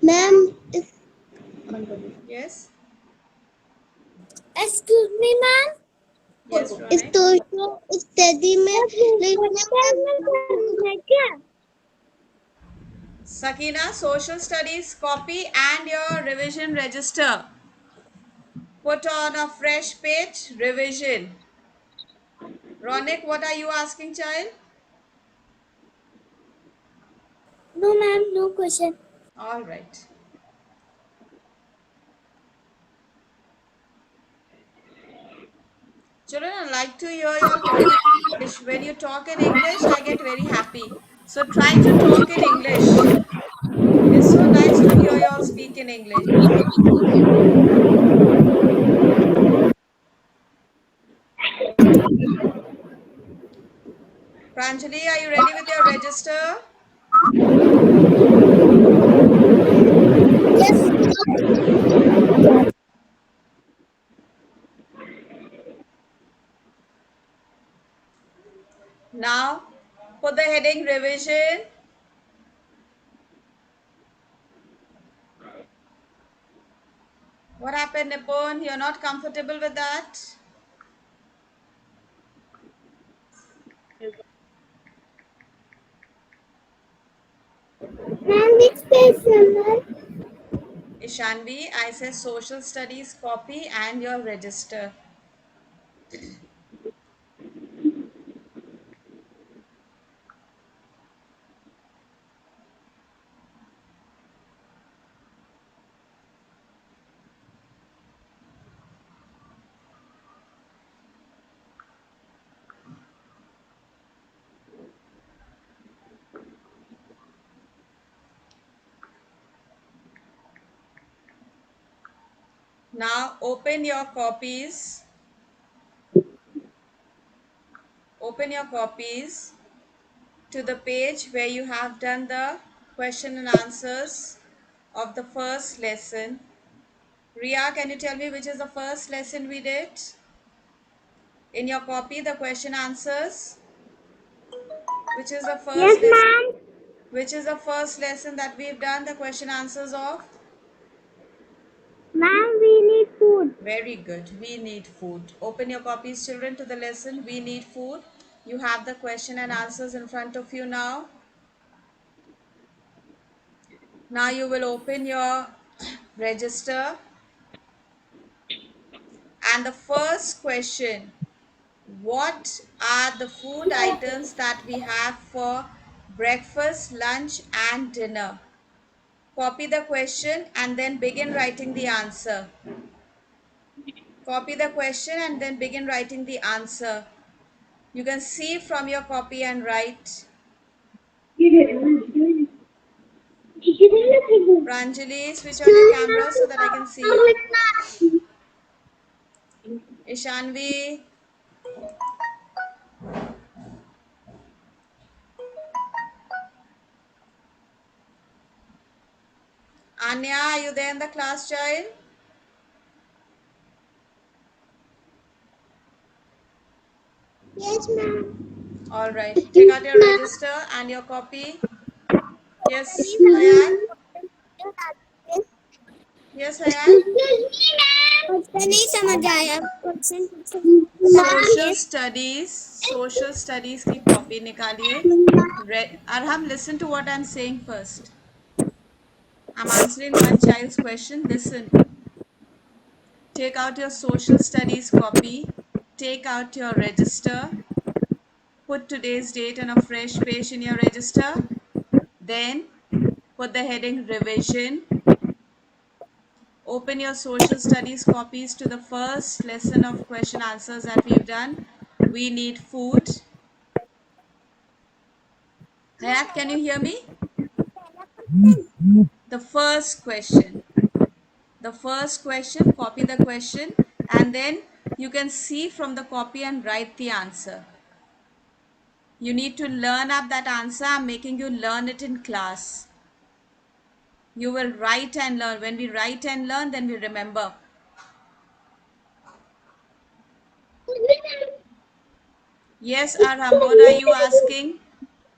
Ma'am Yes. Excuse me ma'am Yes, इस Ronak. तो study में क्या Sakina, social studies copy and your revision register. Put on a fresh page, revision. Ronak, what are you asking, child? No ma'am no question All right. Children, I like to hear your talk in English. When you talk in English, I get very happy. So try to talk in English. It's so nice to hear you all speak in English. Pranjali, are you ready with your register? Now, put the heading revision. What happened, Nipon? You're not comfortable with that? Ma'am which page number Ishanvi, I say social studies copy and your register. Now open your copies. Open your copies to the page where you have done the question and answers of the first lesson. Ria, can you tell me which is the first lesson we did? In your copy, the question answers. Which is the first yes lesson? ma'am Which is the first lesson that we've done the question answers of? ma'am we need food Very good. We need food. Open your copies, children, to the lesson. We need food. You have the question and answers in front of you now. Now you will open your register. And the first question, what are the food items that we have for breakfast, lunch and dinner? Copy the question and then begin writing the answer. Copy the question and then begin writing the answer. You can see from your copy and write. Pranjali, switch on your camera so that I can see you. Ishanvi, Anya, are you there in the class, child? yes ma'am All right. Take out your register and your copy. Yes, Hayan. Yes, Hayan. नहीं समझ आया question Social studies की copy निकालिए. Arham, listen to what I'm saying first. I'm answering one child's question. Listen. Take out your social studies copy. Take out your register. Put today's date on a fresh page in your register. Then put the heading revision. Open your social studies copies to the first lesson of question answers that we've done. We need food. Hayat, can you hear me? The first question. The first question, copy the question, and then you can see from the copy and write the answer. You need to learn up that answer. I'm making you learn it in class. You will write and learn. When we write and learn, then we remember. Yes, Aram, what are you asking?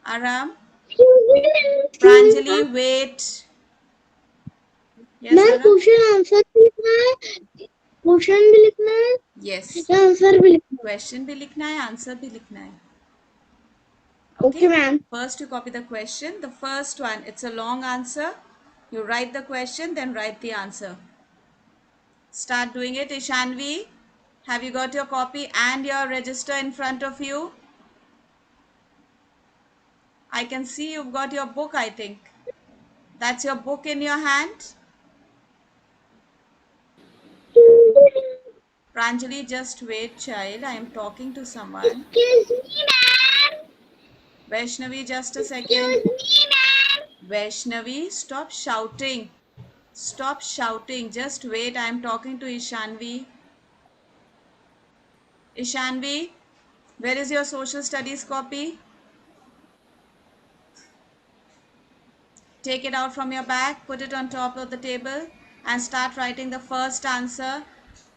Aram? Pranjali, wait. Yes, ma'am Arab? Question answer भी लिखना है, question भी लिखना है Yes. या answer भी लिखना Question भी लिखना है, answer भी लिखना है. है? Okay? Okay ma'am. First you copy the question. The first one, it's a long answer. You write the question, then write the answer. Start doing it. Ishanvi, have you got your copy and your register in front of you? I can see you've got your book, I think. That's your book in your hand? Pranjali, just wait, child. I am talking to someone. Excuse me, ma'am. Vaishnavi, just a second. Excuse me, ma'am. Vaishnavi, stop shouting. Stop shouting. Just wait. I am talking to Ishanvi. Ishanvi, where is your social studies copy? Take it out from your bag, put it on top of the table and start writing the first answer.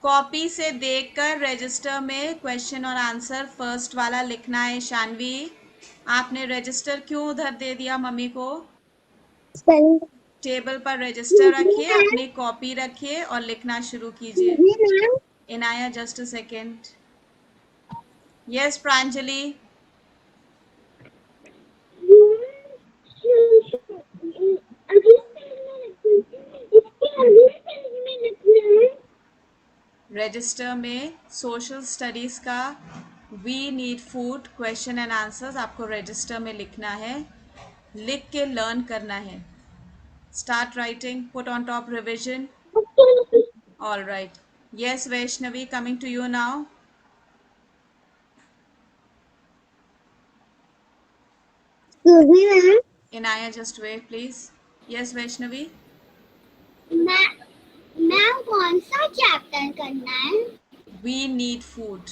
Copy से देखकर register में question और answer first वाला लिखना है. शानवी, आपने register क्यों उधर दे दिया मम्मी को? Spelling. टेबल पर रजिस्टर Excuse me, रखिए, ma'am. अपनी कॉपी रखिए और लिखना शुरू कीजिए. Excuse me, ma'am. Inaya, just a second. Yes Pranjali. अगले पेज में लिखना, इसके अगले पेज में लिखना है. रजिस्टर में सोशल स्टडीज़ का we need food question and answers आपको रजिस्टर में लिखना है, लिख के लर्न करना है. Start writing, put on top revision. All right. Yes Vaishnavi, coming to you now. Excuse me, ma'am. Inaya, just wait please. Yes Vaishnavi. Ma'am कौन सा चैप्टर करना है? वी नीड फूड,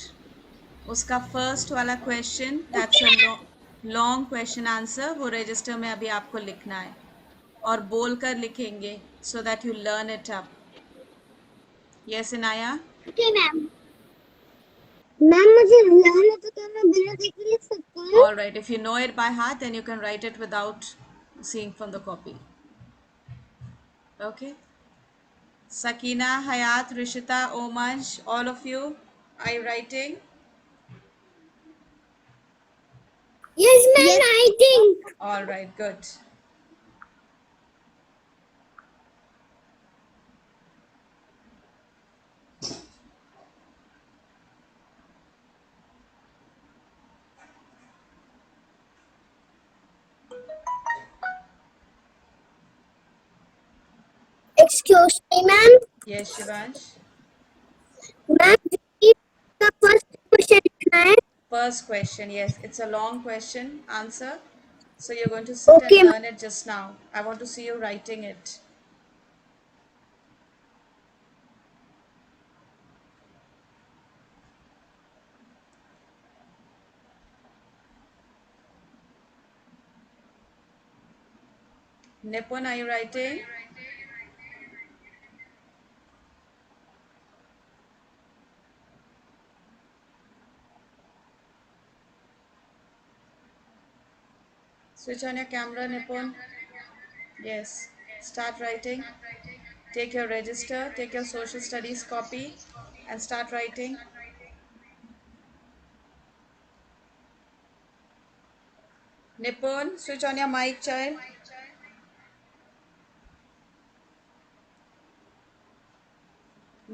उसका फर्स्ट वाला question, that's a long question answer, वो register में अभी आपको लिखना है और बोलकर लिखेंगे so that you learn it up. Yes Inaya. Okay ma'am. Ma'am मुझे लर्न तो करना, बिना देखे लिख सकते हैं? All right, if you know it by heart, then you can write it without seeing from the copy. Okay. Sakina, Hayat, Rishita, Omansh, all of you, are you writing? Yes, ma'am. I think. All right, good. Excuse me, ma'am. Yes, Shivansh. Ma'am का first question लिखना है. First question, yes, it's a long question answer. So you're going to sit and okay. learn it just now. I want to see you writing it. Nipun, are you writing? Switch on your camera, Nipun. Yes, start writing. Take your register, take your social studies copy and start writing. Nipun, switch on your mic, child.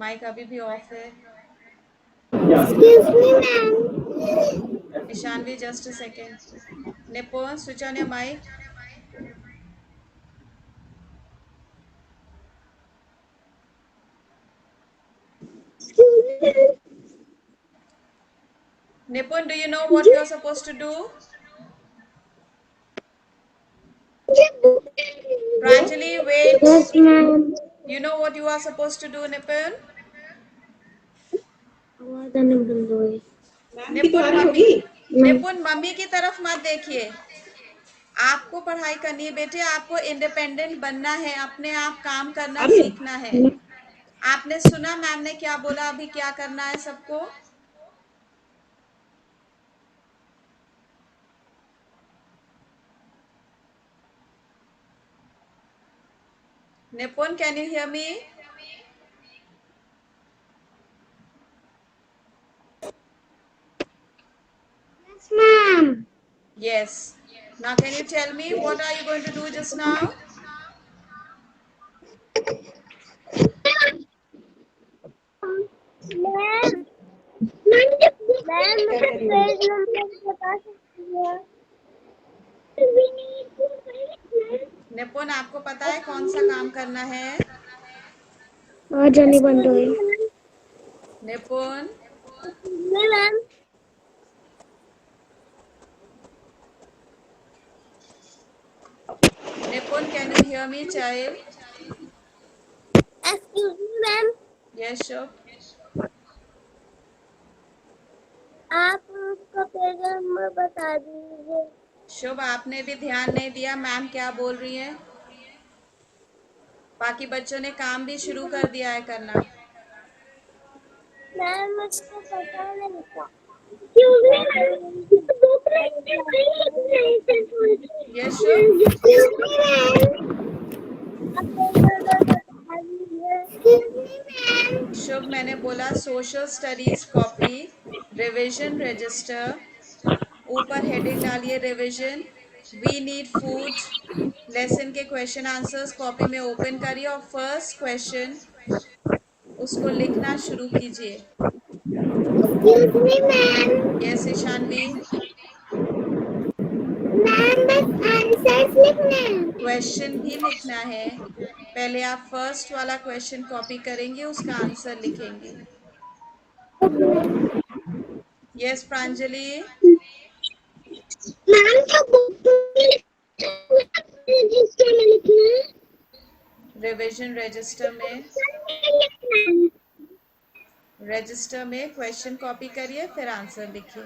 Mic अभी भी of है. Excuse me, ma'am. Ishanvi, just a second. Nipun, switch on your mic. Excuse me, ma'am. Nipun, do you know what you are supposed to do? Pranjali, Yes, wait. ma'am. You know what you are supposed to do, Nipun? आवाज आने बंद हो गई. निपुण mummy, निपुण mummy की तरफ मत देखिए. आपको पढ़ाई करनी है बेटे, आपको इंडिपेंडेंट बनना है, अपने आप काम करना सीखना है. आपने सुना मैम ने क्या बोला, अभी क्या करना है सबको? Nipun, can you hear me? Yes, ma'am. Yes. Now, can you tell me what are you going to do just now? Ma'am ma'am मुझे पेज नंबर बता सकती है? निपुण, आपको पता है कौन सा काम करना है? जाने बंद हो निपुण, मैम निपुण, can you hear me, child? Excuse me ma'am Yes, sure. आप उसका पेज नंबर बता दीजिए। शुभ, आपने भी ध्यान नहीं दिया मैम क्या बोल रही है। बाकी बच्चों ने काम भी शुरू कर दिया है करना। मैम मुझको पता नहीं था। क्यों मैम? यस शुभ, शुभ मैंने बोला social studies copy, revision register, ऊपर हेडिंग डालिए revision, we need food, lesson के क्वेश्चन आंसर्स कॉपी में ओपन करिए और फर्स्ट क्वेश्चन उसको लिखना शुरू कीजिए। Excuse me, ma'am. Yes Ishanvi, ma'am बस आंसर्स लिखना है। क्वेश्चन भी लिखना है। पहले आप फर्स्ट वाला क्वेश्चन कॉपी करेंगे, उसका आंसर लिखेंगे। यस प्रांजलि, मैम का बुक रजिस्टर में लिखना है। रिवीजन रजिस्टर में, रजिस्टर में क्वेश्चन कॉपी करिए फिर आंसर लिखिए।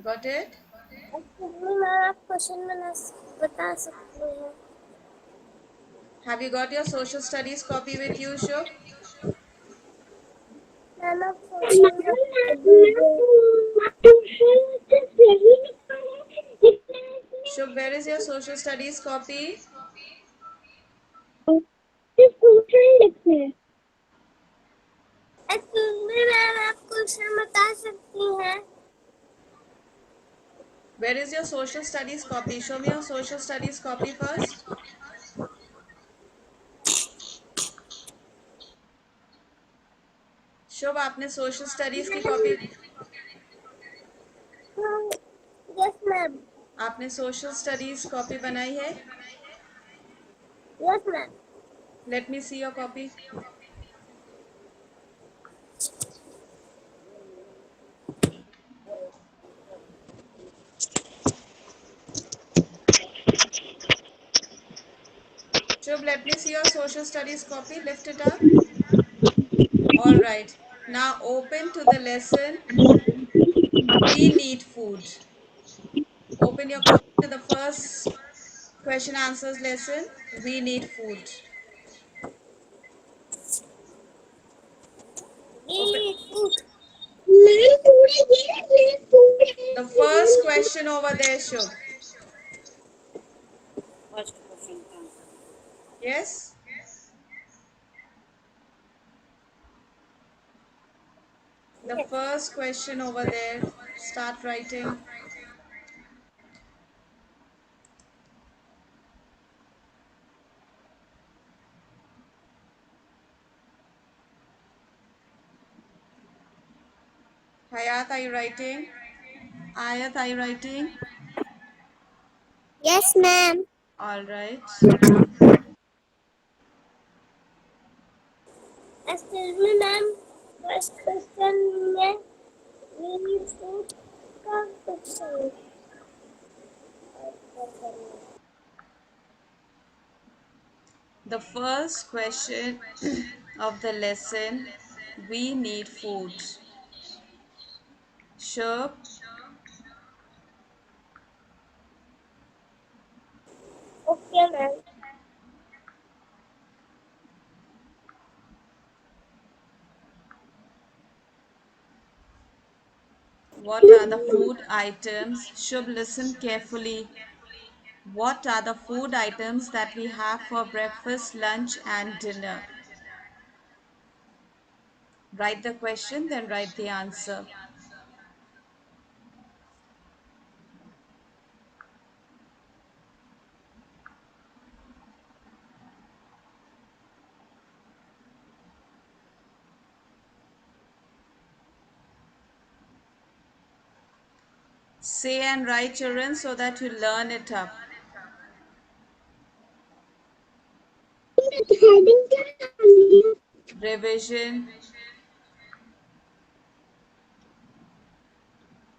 Got it? मैम आप क्वेश्चन बता सकते हैं? Have you got your social studies copy with you Shubh? Ma'am आप question Shubh, where is your social studies copy? लिखना है। मैम आप क्वेश्चन बता सकती हैं? Where is your social studies copy? Show me your social studies copy first. शुभ, आपने social studies की copy, yes ma'am. आपने सोशल स्टडीज कॉपी बनाई है? Yes ma'am. Let me see your copy. Shubh, let me see your social studies copy. Lift it up. All right. Now open to the lesson. We need food. Open your copy to the first question answers lesson. We need food. Open ma'am पूरे ये पूरे the first question over there, Shubh. Yes? The first question over there. Start writing. Hayat, are you writing? Ayat, are you writing? Yes ma'am. All right. Excuse me ma'am first question में we food का question The first question of the lesson, we need food. Shubh, okay ma'am. What are the food items? Shubh, listen carefully. What are the food items that we have for breakfast, lunch, and dinner? Write the question, then write the answer. Say and write, children, so that you learn it up. heading क्या Revision.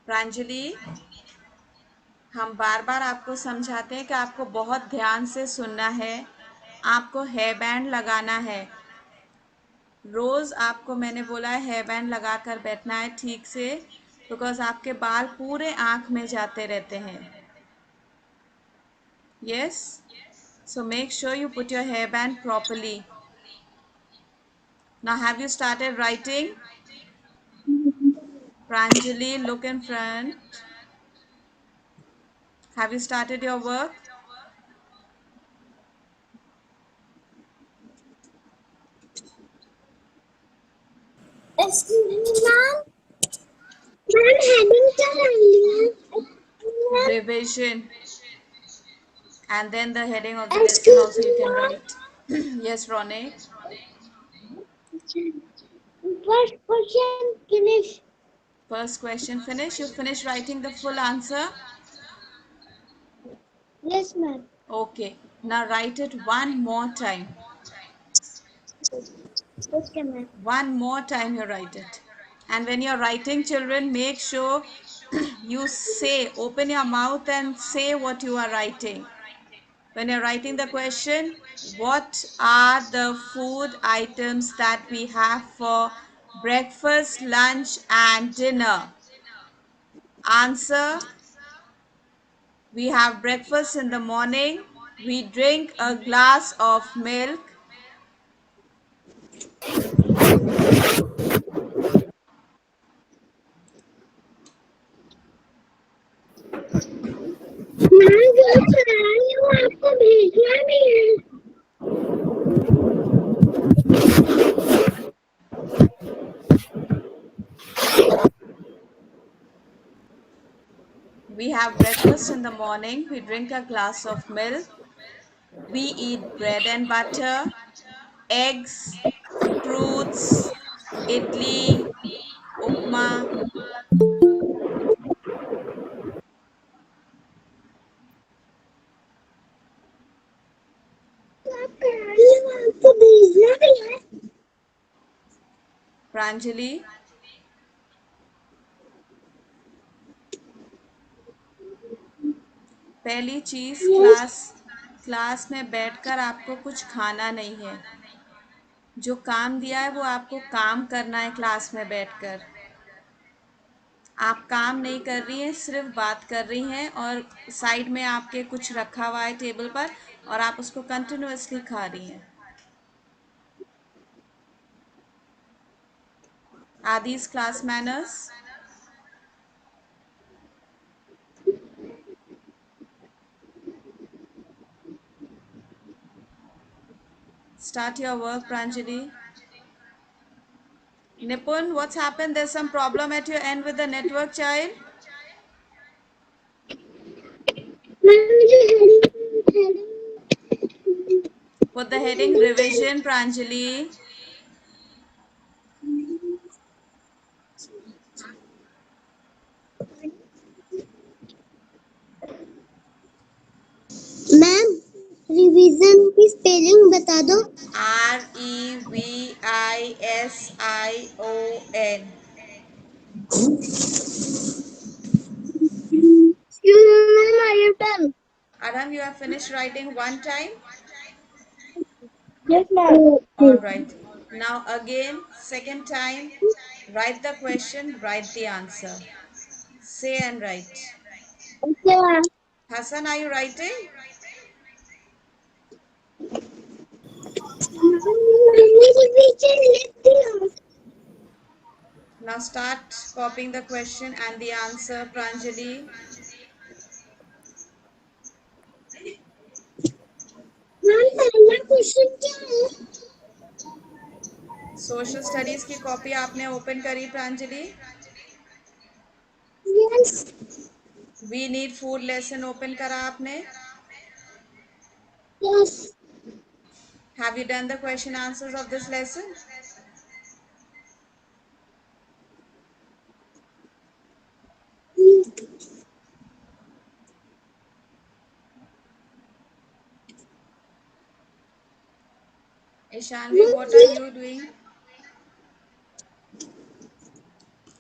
Pranjali, हम बार बार आपको समझाते हैं कि आपको बहुत ध्यान से सुनना है, आपको हेयर बैंड लगाना है। रोज आपको मैंने बोला है हेयर बैंड लगा कर बैठना है ठीक से, बिकॉज आपके बाल पूरे आंख में जाते रहते हैं। Yes, so make sure you put your hair band properly. Now have you started writing? Pranjali, look in front. Have you started your work? Ma'am ma'am heading क्या डालनी Revision. And then the heading of the lesson also you can write. Yes, Ronnie. First question finish. First question finish. You finish writing the full answer? Yes, ma'am. Okay. Now write it one more time. Okay, ma'am. One more time you write it. And when you're writing, children, make sure you say, open your mouth and say what you are writing. When you're writing the question, what are the food items that we have for breakfast, lunch, and dinner? Answer: we have breakfast in the morning. We drink a glass of milk. Ma'am जो करा रही हूँ आपको भेजना भी है। We have breakfast in the morning. We drink a glass of milk. We eat bread and butter, eggs, fruits, idli, upma. आप करा रही हूँ आपको भेजना भी है। Pranjali, पहली चीज Yes. क्लास में बैठकर आपको कुछ खाना नहीं है। जो काम दिया है वो आपको काम करना है क्लास में बैठकर। आप काम नहीं कर रही हैं, सिर्फ बात कर रही हैं और साइड में आपके कुछ रखा हुआ है टेबल पर और आप उसको कंटिन्यूअसली खा रही हैं। Are these class manners? Start your work, Pranjali. Nipun, what's happened? There's some problem at your end with the network, child? Ma'am मुझे heading Put the heading revision, Pranjali. Ma'am revision की spelling बता दो। Revision. Excuse me, ma'am are you done? Arham, you have finished writing one time? Yes, ma'am. All right. Now again, second time, write the question, write the answer. Say and write. Okay, ma'am. Hassan, are you writing? मैंने revision लिख दिया। Now start copying the question and the answer, Pranjali. Ma'am पहला question क्या है? Social studies की copy आपने open करी, Pranjali? Yes we need food lesson open करा आपने? Yes have you done the question answers of this lesson? Ishanvi, what are you doing?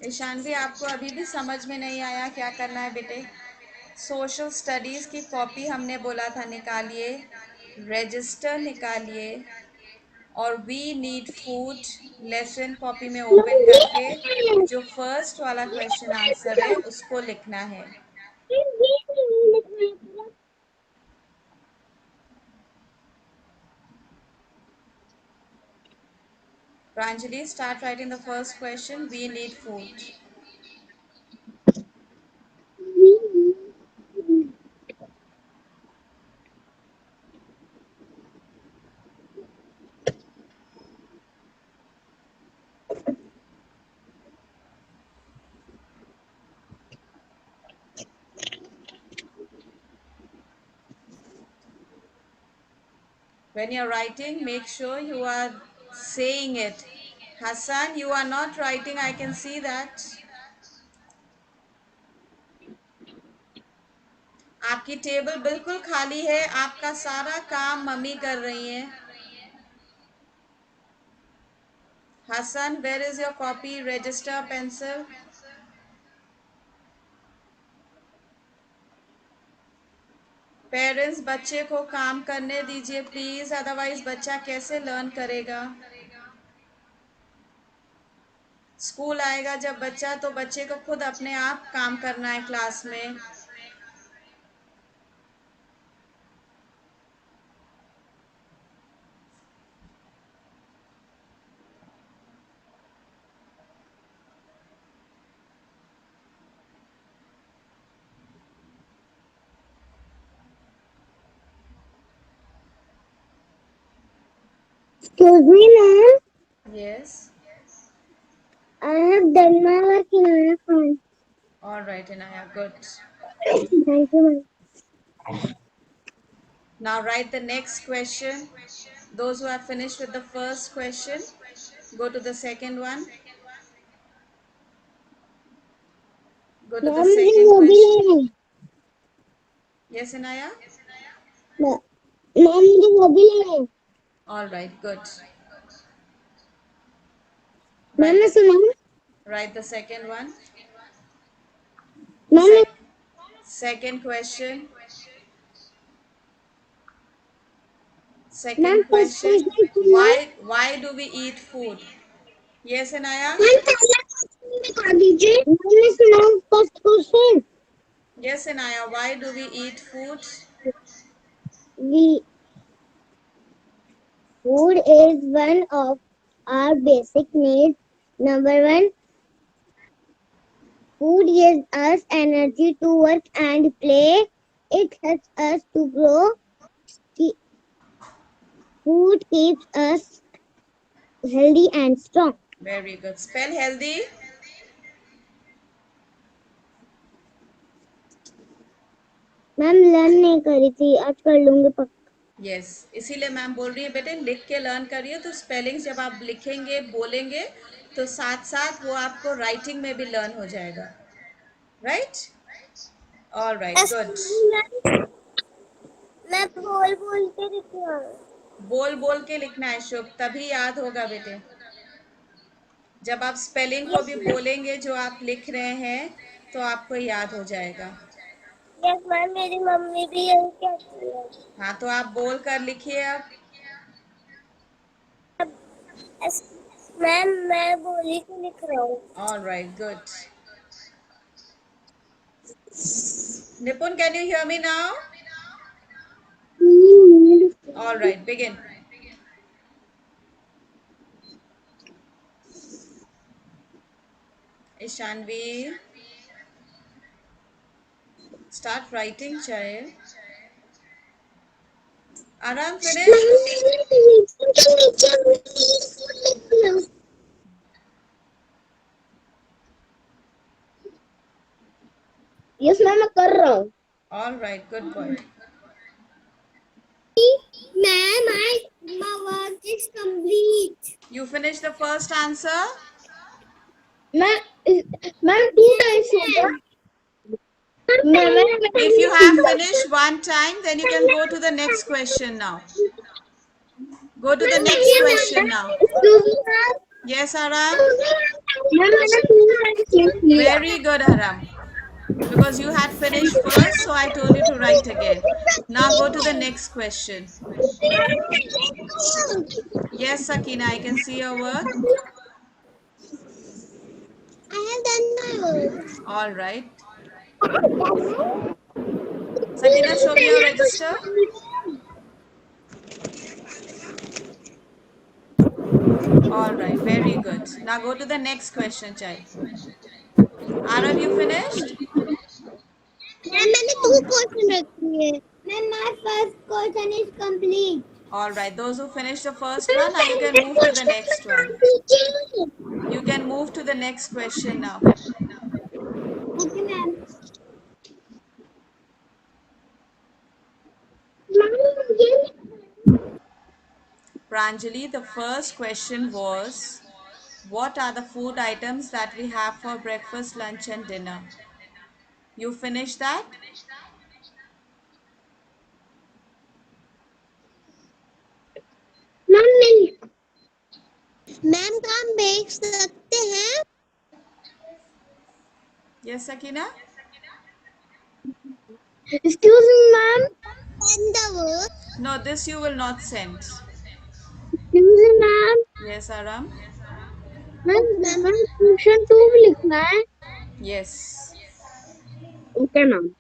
Ishanvi, आपको अभी भी समझ में नहीं आया क्या करना है बेटे? सोशल स्टडीज़ की कॉपी हमने बोला था निकालिए, रजिस्टर निकालिए, और we need food lesson copy में ओपन करके जो फर्स्ट वाला क्वेश्चन आंसर है उसको लिखना है. Pranjali, start writing the first question. We need food. When you're writing, make sure you are saying it. Hassan, you are not writing. I can see that. आपकी table बिल्कुल खाली है. आपका सारा काम मम्मी कर रही है. Hassan, where is your copy, register, pencil? Parents बच्चे को काम करने दीजिए प्लीज, अदरवाइज बच्चा कैसे लर्न करेगा? स्कूल आएगा जब बच्चा तो बच्चे को खुद अपने आप काम करना है क्लास में. Excuse me, ma'am. Yes. I have done my work in my phone. All right, Inaya, good. Thank you, Now write the next question. Those who have finished with the first question, go to the second one. Go to ma'am. the ma'am मुझे second वो भी question. लेना है. Yes, Inaya? Ma'am मुझे वो भी लेना है. All right, good. Ma'am Write मैं the, सुना. write the second one. Ma'am Second question. Ma'am Second first question. Question सुना. Why do we eat food? Yes, Inaya? Ma'am पहला क्वेश्चन बता दीजिए. मैंने सुना first question. Yes, Inaya. Why do we eat food? We food is one of our basic needs. Number one, food gives us energy to work and play. It helps us to grow. Food keeps us healthy and strong. Very good. Spell healthy. Ma'am learn नहीं करी थी, आज कर लूंगी पक्का. Yes, इसीलिए ma'am बोल रही है बेटे लिख के लर्न करिए, तो स्पेलिंग जब आप लिखेंगे बोलेंगे तो साथ साथ वो आपको राइटिंग में भी लर्न हो जाएगा. राइट? All right, good. मैं बोल बोल के लिखूंगा. बोल बोल के लिखना है शुभ, तभी याद होगा बेटे. जब आप स्पेलिंग को भी बोलेंगे जो आप लिख रहे हैं तो आपको याद हो जाएगा. यस मैम, मेरी मम्मी भी यही कहती है. हाँ, तो आप बोल कर लिखिए अब. मैम मैं बोली के लिख रहा हूँ. All right, good. Nipun, can you hear me now? All right, begin. Ishanvi, start writing, child. Aram, finished? Yes ma'am मैं कर रहा हूँ All right, good boy. Ma'am my work is complete You finished the first answer? Ma'am ma'am 2 times होगा ma'am If you have finished one time, then you can go to the next question now. Go to the next question now. Yes, Aram? मैंने 2 times लिख लिया Very good, Aram. Because you had finished first, so I told you to write again. Now go to the next question. Yes, Sakina, I can see your work. I have done my work. All right. Sakina, show me your register. All right, very good. Now go to the next question, child. Aram, you finished? मैंने 2 question रखी है ma'am my first question is complete All right, those who finished the first one, now you can move to the next one. You can move to the next question now. okay ma'am Pranjali, the first question was, what are the food items that we have for breakfast, lunch and dinner? You finished that? Ma'am milk ma'am का हम बेच सकते हैं Yes, Sakina? excuse me ma'am send the work No, this you will not send. excuse me ma'am Yes, Aram? Ma'am ma'am question 2 भी लिखना है Yes. Okay ma'am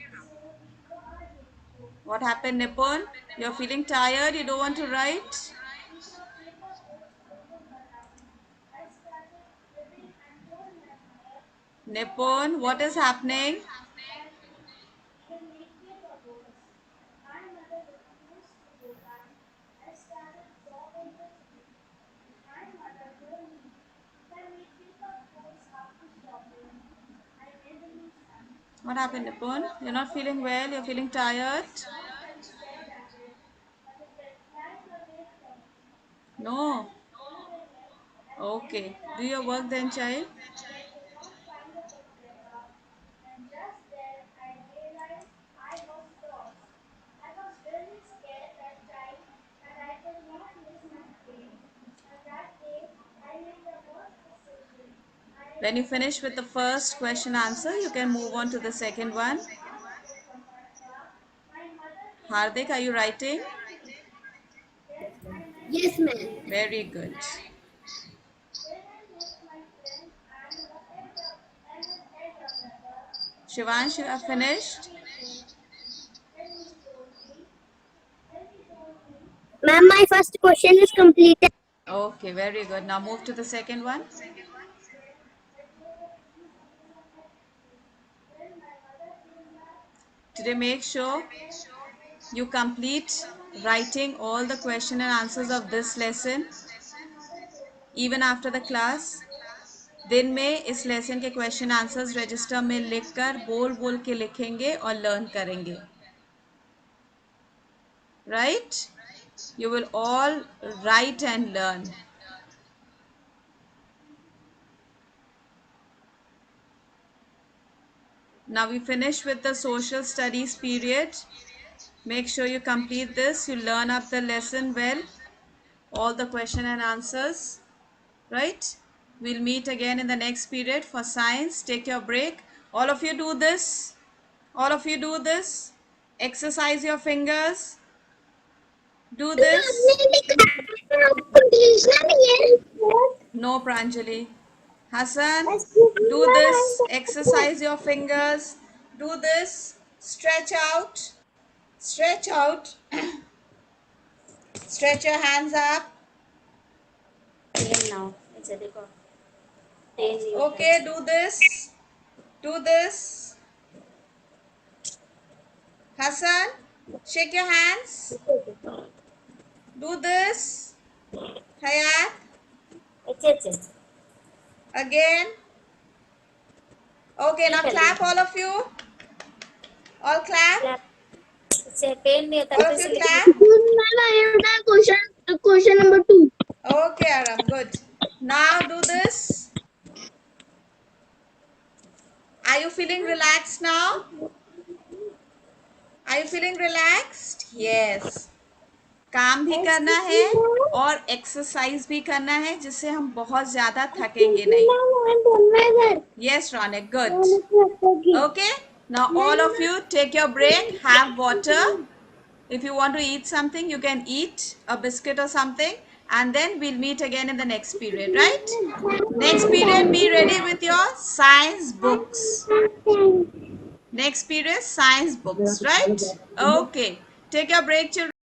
What happened, Nipon? You're feeling tired? You don't want to write? Nipon, what is happening? What happened, Nipon? You're not feeling well? You're feeling tired? No. Okay. Do your work then, child. When you finish with the first question answer, you can move on to the second one. Hardik, are you writing? yes ma'am Very good. Shivansh, you have finished? Ma'am my first question is completed Okay, very good. Now move to the second one. Today, make sure you complete writing all the question and answers of this lesson even after the class. दिन में इस lesson के question answers register में लिखकर बोल बोल के लिखेंगे और लर्न करेंगे right you will all right and learn now we finish with the social studies period make sure you complete this you learn up the lesson well all the question and answers right we'll meet again in the next period for science take your break all of you do this all of you do this exercise your fingers do this no Pranjali Hassan do this exercise your fingers do this stretch out stretch your hands up now it's a record Okay, do this. Do this. Hassan, shake your hands. Do this. Hayat, again. Okay, now clap, all of you. All clap. All of you clap. I have done question number 2. Okay, Aram, good. Now do this. Are you feeling relaxed now? Are you feeling relaxed? Yes. काम भी करना है और exercise भी करना है जिससे हम बहुत ज्यादा थकेंगे नहीं. Yes, Ronak, good. Okay, now all of you take your break, have water. If you want to eat something, you can eat a biscuit or something, and then we'll meet again in the next period, right? Next period, be ready with your science books. Next period, science books, right? Okay, take your break, children.